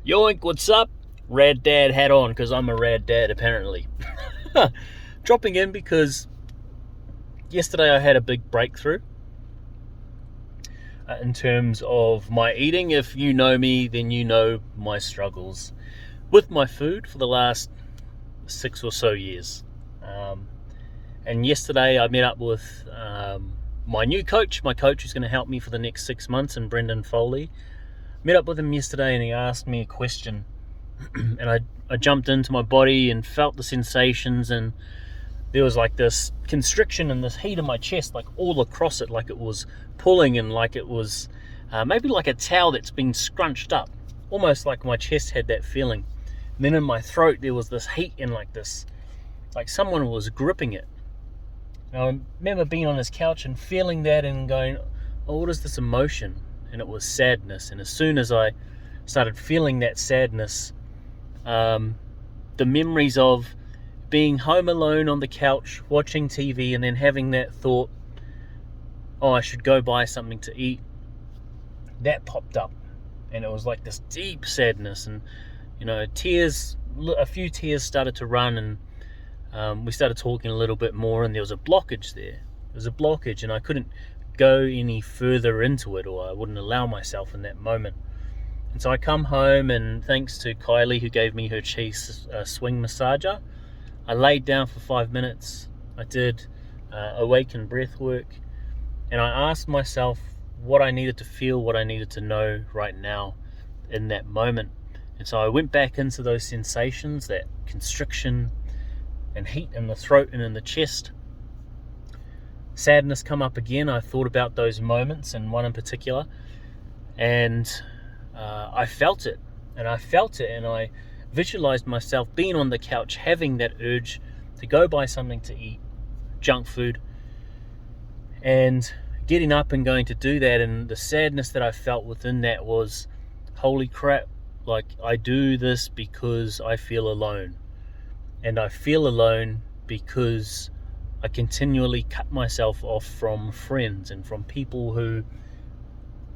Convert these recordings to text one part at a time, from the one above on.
Yoink, what's up? Rad dad hat on, because I'm a rad dad apparently. Dropping in because yesterday I had a big breakthrough in terms of my eating. If you know me, then you know my struggles with my food for the last 6 or so years. And yesterday I met up with my new coach, who's going to help me for the next 6 months, and Brendon Foley. Met up with him yesterday and he asked me a question. And I jumped into my body and felt the sensations, and there was like this constriction and this heat in my chest, like all across it, like it was pulling, and like it was maybe like a towel that's been scrunched up, almost like my chest had that feeling. And then in my throat there was this heat and like this, like someone was gripping it. And I remember being on this couch and feeling that and going, oh, what is this emotion? And it was sadness. And as soon as I started feeling that sadness, the memories of being home alone on the couch watching TV and then having that thought, oh, I should go buy something to eat, that popped up. And it was like this deep sadness, and a few tears started to run, and we started talking a little bit more, and there was a blockage there. There was a blockage, and I couldn't go any further into it, or I wouldn't allow myself in that moment. And so I come home, and thanks to Kylie, who gave me her cheese swing massager, I laid down for 5 minutes. I did awaken breath work, and I asked myself what I needed to feel, what I needed to know right now in that moment. And so I went back into those sensations, that constriction and heat in the throat and in the chest. Sadness come up again. I thought about those moments, and one in particular, and I felt it, and I visualized myself being on the couch, having that urge to go buy something to eat, junk food, and getting up and going to do that. And the sadness that I felt within that was, holy crap, like I do this because I feel alone. And I feel alone because I continually cut myself off from friends and from people who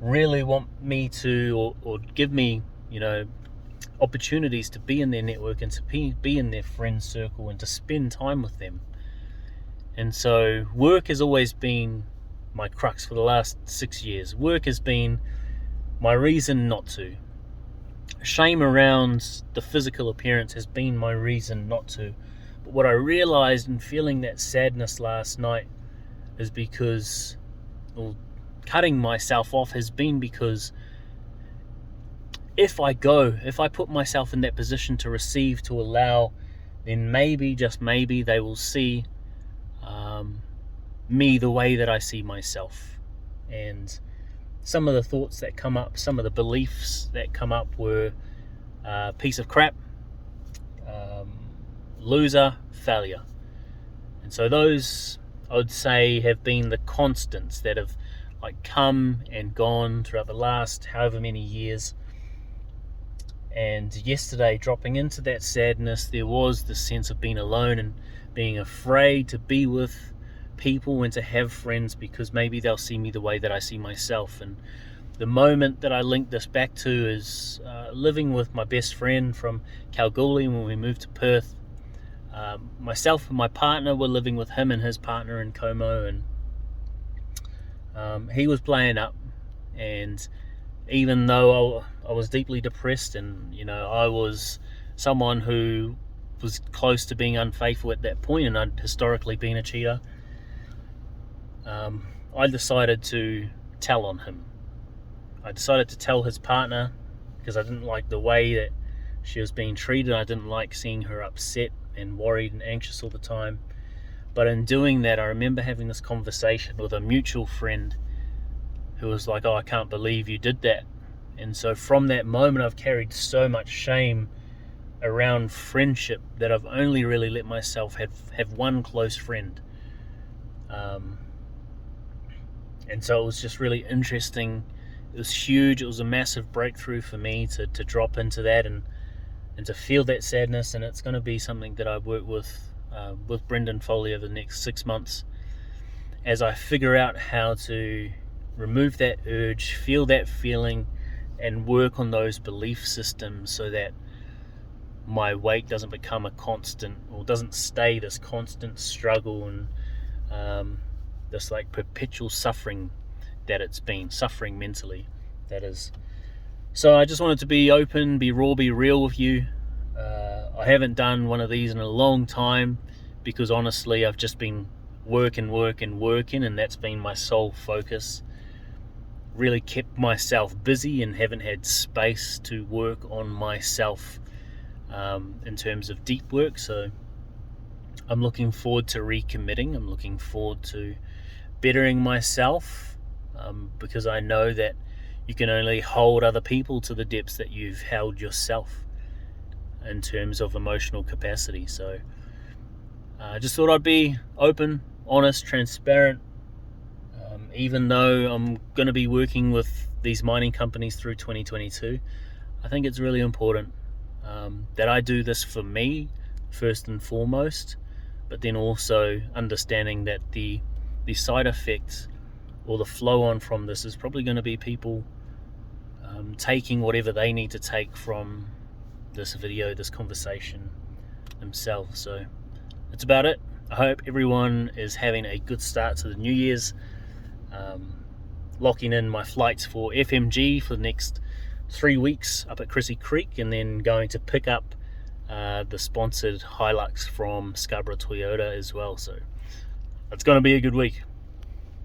really want me to, or give me, opportunities to be in their network and to be in their friend circle and to spend time with them. And so work has always been my crux for the last 6 years. Work has been my reason not to. Shame around the physical appearance has been my reason not to. But what I realized in feeling that sadness last night is because, cutting myself off has been because if I put myself in that position to receive, to allow, then maybe, just maybe, they will see me the way that I see myself. And some of the thoughts that come up, some of the beliefs that come up were piece of crap, loser, failure. And so those, I would say, have been the constants that have come and gone throughout the last however many years. And yesterday, dropping into that sadness, there was this sense of being alone and being afraid to be with people and to have friends because maybe they'll see me the way that I see myself. And the moment that I linked this back to is living with my best friend from Kalgoorlie when we moved to Perth. Myself and my partner were living with him and his partner in Como, and he was playing up. And even though I was deeply depressed, and I was someone who was close to being unfaithful at that point, and I'd historically been a cheater, I decided to tell on him. I decided to tell his partner because I didn't like the way that she was being treated. I didn't like seeing her upset and worried and anxious all the time. But in doing that, I remember having this conversation with a mutual friend who was like, oh, I can't believe you did that. And so from that moment, I've carried so much shame around friendship that I've only really let myself have one close friend. And so it was just really interesting. It was huge. It was a massive breakthrough for me to drop into that and to feel that sadness. And it's going to be something that I work with Brendon Foley over the next 6 months as I figure out how to remove that urge, feel that feeling, and work on those belief systems so that my weight doesn't become a constant, or doesn't stay this constant struggle and this like perpetual suffering that it's been, suffering mentally, that is. So I just wanted to be open, be raw, be real with you. I haven't done one of these in a long time because honestly I've just been working, and that's been my sole focus. Really kept myself busy and haven't had space to work on myself in terms of deep work. So I'm looking forward to recommitting. I'm looking forward to bettering myself, because I know that you can only hold other people to the depths that you've held yourself in terms of emotional capacity. So I just thought I'd be open, honest, transparent. Even though I'm going to be working with these mining companies through 2022, I think it's really important that I do this for me first and foremost, but then also understanding that the side effects or the flow on from this is probably going to be people taking whatever they need to take from this video, this conversation themselves. So that's about it. I hope everyone is having a good start to the New Year's. Locking in my flights for FMG for the next 3 weeks up at Chrissy Creek, and then going to pick up the sponsored Hilux from Scarborough Toyota as well. So it's going to be a good week.